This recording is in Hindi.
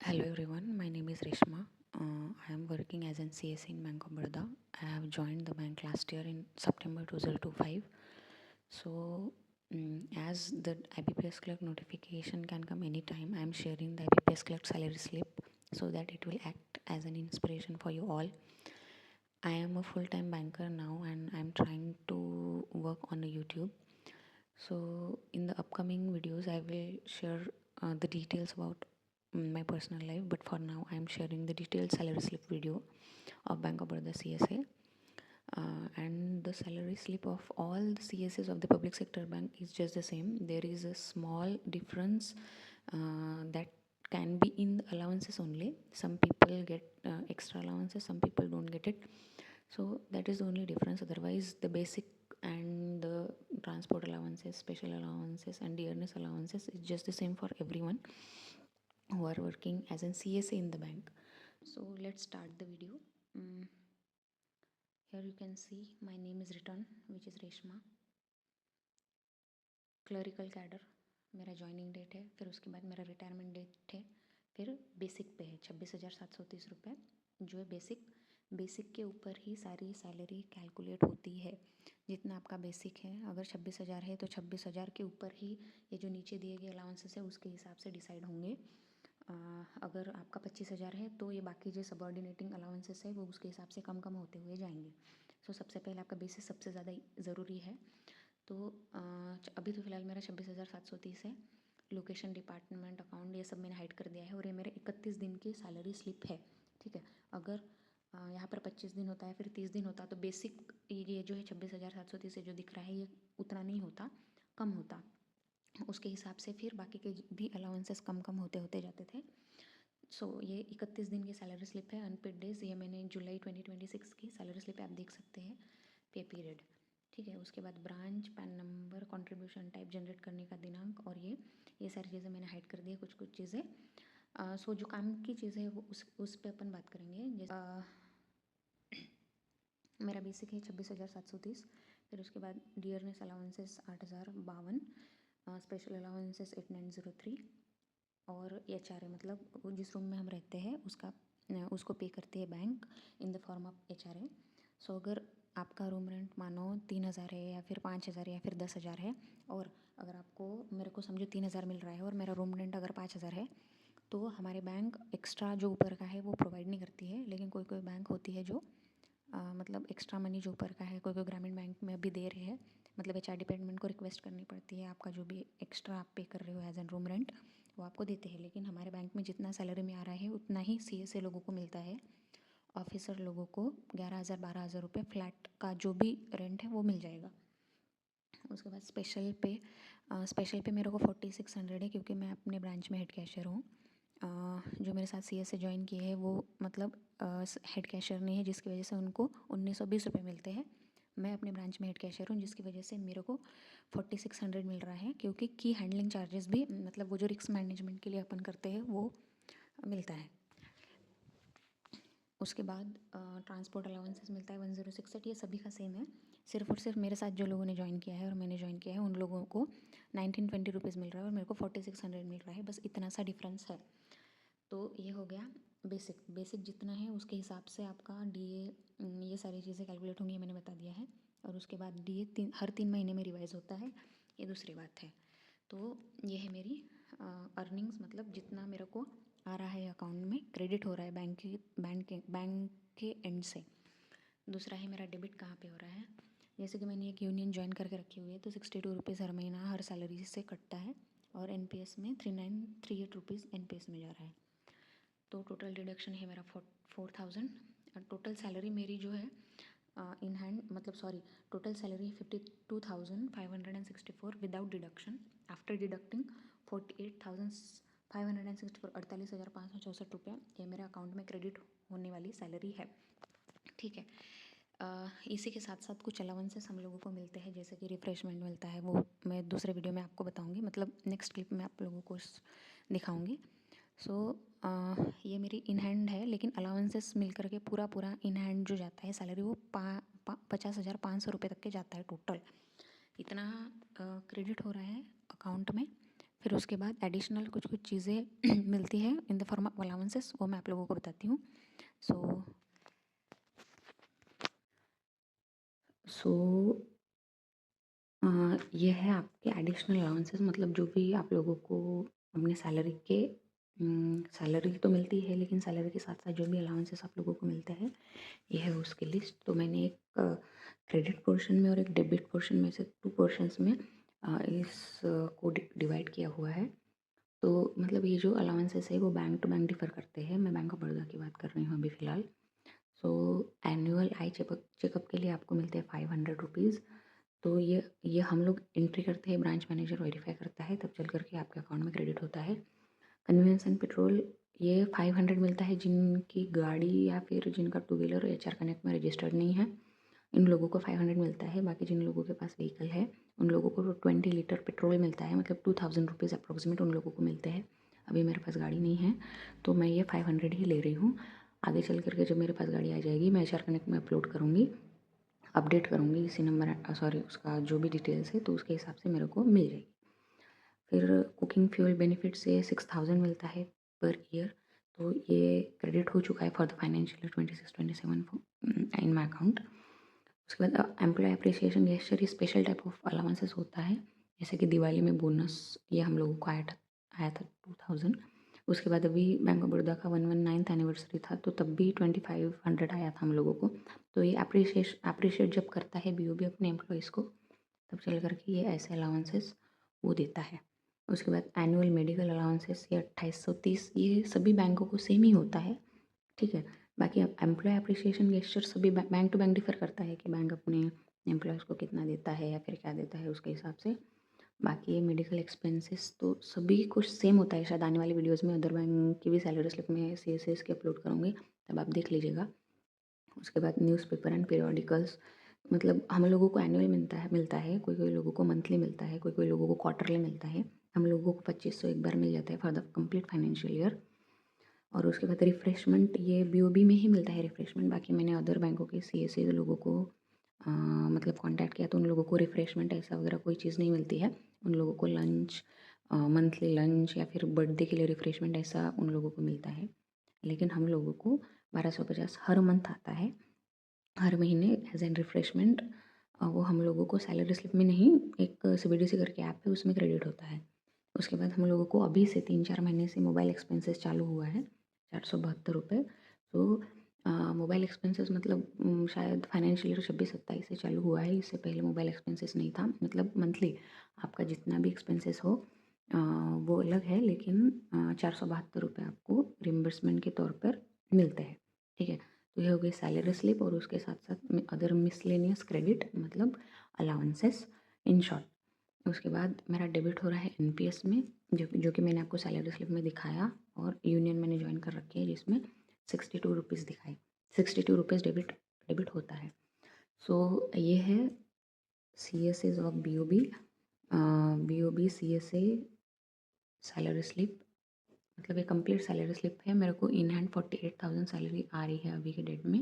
Hello everyone, my name is Reshma. I am working as an CSA in Bank of Baroda. I have joined the bank last year in September 2025. So, as the IBPS clerk notification can come anytime, I am sharing the IBPS clerk salary slip so that it will act as an inspiration for you all. I am a full-time banker now and I am trying to work on a YouTube. So, in the upcoming videos, I will share the details about my personal life, but for now I am sharing the detailed salary slip video of Bank of Baroda CSA, and the salary slip of all the CSAs of the public sector bank is just the same. There is a small difference that can be in the allowances only. Some people get extra allowances, some people don't get it, so that is the only difference. Otherwise the basic and the transport allowances, special allowances and dearness allowances is just the same for everyone who are working as an CSA in the bank. So let's start the video. Here you can see my name is written, which is Reshma. Clerical cadre मेरा ज्वाइनिंग डेट है, फिर उसके बाद मेरा रिटायरमेंट डेट है, फिर बेसिक पे है 26,730 रुपये जो है बेसिक के ऊपर ही सारी सैलरी कैलकुलेट होती है। जितना आपका बेसिक है, अगर 26,000 है तो 26,000 के ऊपर ही ये जो नीचे दिए गए अलाउंसेस है उसके हिसाब से डिसाइड होंगे। अगर आपका 25,000 है तो ये बाकी जो सबऑर्डिनेटिंग अलाउंसेस है वो उसके हिसाब से कम होते हुए जाएंगे। सो सबसे पहले आपका बेसिक सबसे ज़्यादा ज़रूरी है। तो अभी तो फ़िलहाल मेरा 26,730 है। लोकेशन, डिपार्टमेंट, अकाउंट ये सब मैंने हाइड कर दिया है और ये मेरे 31 दिन की सैलरी स्लिप है। ठीक है, अगर यहाँ पर 25 दिन होता है, फिर 30 दिन होता, तो बेसिक ये जो है 26,730 से जो दिख रहा है ये उतना नहीं होता, कम होता। उसके हिसाब से फिर बाकी के भी अलाउंसेस कम होते होते जाते थे। सो ये 31 दिन की सैलरी स्लिप है। अनपेड डेज ये मैंने जुलाई 2026 की सैलरी स्लिप आप देख सकते हैं, पे पीरियड। ठीक है, उसके बाद branch, pan number, contribution type, generate करने का दिनांक और ये सारी चीज़ें मैंने हाइड कर दी है, कुछ चीज़ें। सो जो काम की चीज़ें है वो उस पर अपन बात करेंगे। जैसे मेरा बेसिक है 26,730, फिर उसके बाद डियरनेस अलाउंसेस 8,052, स्पेशल अलाउंसेस 8,903 और HRA मतलब जिस रूम में हम रहते हैं उसको पे करती है bank in the form of HRA। सो अगर आपका रूम रेंट मानो 3,000 है या फिर 5,000 या फिर 10,000 है, और अगर आपको मेरे को समझो 3,000 मिल रहा है और मेरा रूम रेंट अगर 5,000 है, तो हमारे बैंक एक्स्ट्रा जो ऊपर का है वो प्रोवाइड नहीं करती है। लेकिन कोई बैंक होती है जो मतलब एक्स्ट्रा मनी जो ऊपर का है, कोई ग्रामीण बैंक में अभी दे रहे हैं, मतलब HR डिपार्टमेंट को रिक्वेस्ट करनी पड़ती है, आपका जो भी एक्स्ट्रा आप पे कर रहे हो एज एन रूम रेंट वो आपको देते हैं। लेकिन हमारे बैंक में जितना सैलरी में आ रहा है उतना ही CSA लोगों को मिलता है। ऑफिसर लोगों को 11,000 12,000 रुपये फ्लैट का जो भी रेंट है वो मिल जाएगा। उसके बाद स्पेशल पे मेरे को 4,600 है, क्योंकि मैं अपने ब्रांच में हेड कैशियर हूँ। जो मेरे साथ CSA ज्वाइन किए हैं वो मतलब हेड कैशियर नहीं है, जिसकी वजह से उनको 1,920 रुपये मिलते हैं। मैं अपने ब्रांच में हेड कैशियर हूँ, जिसकी वजह से मेरे को 4,600 मिल रहा है, क्योंकि की हैंडलिंग चार्जेस भी मतलब वो जो रिस्क मैनेजमेंट के लिए अपन करते हैं वो मिलता है। उसके बाद ट्रांसपोर्ट अलाउंसेस मिलता है 1068, ये सभी का सेम है। सिर्फ और सिर्फ मेरे साथ जो लोगों ने ज्वाइन किया है और मैंने ज्वाइन किया है उन लोगों को 1920 रुपीज़ मिल रहा है और मेरे को 4,600 मिल रहा है, बस इतना सा डिफरेंस है। तो ये हो गया बेसिक जितना है उसके हिसाब से आपका DA ये सारी चीज़ें कैलकुलेट होंगी, मैंने बता दिया है। और उसके बाद DA हर 3 महीने में रिवाइज होता है, ये दूसरी बात है। तो ये है मेरी अर्निंग्स, मतलब जितना मेरे को आ रहा है अकाउंट में, क्रेडिट हो रहा है बैंक के एंड से। दूसरा है मेरा डेबिट कहाँ पे हो रहा है। जैसे कि मैंने एक यूनियन ज्वाइन करके रखी हुई है, तो 62 रुपीज़ हर महीना हर सैलरी से कटता है और NPS में 3938 रुपीज़ NPS में जा रहा है। तो टोटल डिडक्शन है मेरा 4,000। टोटल सैलरी मेरी जो है इन हैंड मतलब sorry total salary 52,564 without deduction. After deducting 48,564 48,564 रुपये ये मेरे अकाउंट में क्रेडिट होने वाली सैलरी है। ठीक है, इसी के साथ साथ कुछ अलाउंसेस हम लोगों को मिलते हैं, जैसे कि रिफ्रेशमेंट मिलता है, वो मैं दूसरे वीडियो में आपको बताऊंगी, मतलब नेक्स्ट क्लिप में आप लोगों को दिखाऊंगी। सो ये मेरी इन हैंड है, लेकिन अलाउंसेस मिल करके पूरा इन हैंड जो जाता है सैलरी वो 50,500 रुपये तक के जाता है टोटल। इतना क्रेडिट हो रहा है अकाउंट में फिर उसके बाद एडिशनल कुछ कुछ चीज़ें मिलती है in the form of allowances, वो मैं आप लोगों को बताती हूँ। सो सो ये है आपके एडिशनल अलाउंसेस, मतलब जो भी आप लोगों को अपने सैलरी के सैलरी तो मिलती है, लेकिन सैलरी के साथ साथ जो भी अलाउंसेस आप लोगों को मिलते हैं, ये है उसकी लिस्ट। तो मैंने एक क्रेडिट पोर्शन में और एक डेबिट पोर्शन में से 2 पोर्शंस में इस को डिवाइड किया हुआ है। तो मतलब ये जो अलाउंसेस है वो बैंक टू बैंक डिफ़र करते हैं। मैं बैंक ऑफ बड़ौदा की बात कर रही हूँ अभी फ़िलहाल। सो एनुअल आई चेकअप के लिए आपको मिलते हैं 500 रुपीज़। तो ये हम लोग एंट्री करते हैं, ब्रांच मैनेजर वेरीफाई करता है, तब चल कर के आपके अकाउंट में क्रेडिट होता है। कन्वीनियंस एंड पेट्रोल ये 500 मिलता है जिनकी गाड़ी या फिर जिनका टू व्हीलर एचआर कनेक्ट में रजिस्टर्ड नहीं है, इन लोगों को 500 मिलता है। बाकी जिन लोगों के पास व्हीकल है उन लोगों को 20 लीटर पेट्रोल मिलता है, मतलब 2000 रुपीज़ अप्रोक्सीमेट उन लोगों को मिलते हैं। अभी मेरे पास गाड़ी नहीं है तो मैं ये 500 ही ले रही हूँ। आगे चल करके जब मेरे पास गाड़ी आ जाएगी मैं एचआर कनेक्ट में अपलोड करूँगी, अपडेट करूँगी इसी नंबर सॉरी उसका जो भी डिटेल्स है, तो उसके हिसाब से मेरे को मिल जाएगी। फिर कुकिंग फ्यूल बेनिफिट से 6000 मिलता है पर ईयर। तो ये क्रेडिट हो चुका है for the financial year 26-27 in my account. उसके बाद employee appreciation gesture special type of allowances होता है, जैसे कि दिवाली में बोनस ये हम लोगों को आया था 2000। उसके बाद अभी बैंक ऑफ बड़ौदा का 119th एनिवर्सरी था, तो तब भी 2500 आया था हम लोगों को। तो ये अप्रिशिएट जब करता है बीओबी अपने एम्प्लॉयज़ को, तब चल करके ये ऐसे अलाउंसेस वो देता है। उसके बाद एनुअल मेडिकल अलाउंसेस ये 2830, ये सभी बैंकों को सेम ही होता है, ठीक है। बाकी अब एम्प्लॉय अप्रिसिएशन गेस्चर सभी बैंक टू बैंक डिफ़र करता है कि बैंक अपने एम्प्लॉयज़ को कितना देता है या फिर क्या देता है उसके हिसाब से। बाकी ये मेडिकल एक्सपेंसेस तो सभी कुछ सेम होता है। शायद आने वाली वीडियोज़ में अदर बैंक की भी सैलरी स्लिप में CSS की अपलोड करूँगी, तब आप देख लीजिएगा। उसके बाद न्यूज़पेपर एंड पीरियोडिकल्स, मतलब हम लोगों को एनुअल मिलता है, कोई लोगों को मंथली मिलता है, कोई लोगों को क्वार्टरली मिलता है। हम लोगों को 2500 एक बार मिल जाता है for the complete financial year. और उसके बाद रिफ़्रेशमेंट ये बीओबी में ही मिलता है रिफ़्रेशमेंट। बाकी मैंने अदर बैंकों के सीएससी लोगों को मतलब कांटेक्ट किया तो उन लोगों को रिफ़्रेशमेंट ऐसा वगैरह कोई चीज़ नहीं मिलती है। उन लोगों को लंच मंथली लंच या फिर बर्थडे के लिए रिफ़्रेशमेंट ऐसा उन लोगों को मिलता है। लेकिन हम लोगों को 1250 हर मंथ आता है, हर महीने एज एन रिफ़्रेशमेंट। वो हम लोगों को सैलरी स्लिप में नहीं, एक सीबीडीसी करके ऐप है उसमें क्रेडिट होता है। उसके बाद हम लोगों को अभी से 3-4 महीने से मोबाइल एक्सपेंसेस चालू हुआ है, 472 रुपये। तो मोबाइल एक्सपेंसेस मतलब शायद फाइनेंशियल ईयर 26-27 से चालू हुआ है, इससे पहले मोबाइल एक्सपेंसेस नहीं था। मतलब मंथली आपका जितना भी एक्सपेंसेस हो वो अलग है, लेकिन 472 रुपये आपको रिम्बर्समेंट के तौर पर मिलते हैं, ठीक है। तो ये हो गई सैलरी स्लिप और उसके साथ साथ अदर मिसलेनियस क्रेडिट मतलब अलाउंसेस इन शॉर्ट। उसके बाद मेरा डेबिट हो रहा है एनपीएस में, जो कि मैंने आपको सैलरी स्लिप में दिखाया, और यूनियन मैंने ज्वाइन कर रखी है जिसमें 62 रुपीज़ दिखाई, 62 रुपीज़ डेबिट होता है। सो ये है CSAs of BOB CSA salary slip, मतलब ये कंप्लीट सैलरी स्लिप है। मेरे को इन हैंड 48,000 सैलरी आ रही है अभी के डेट में।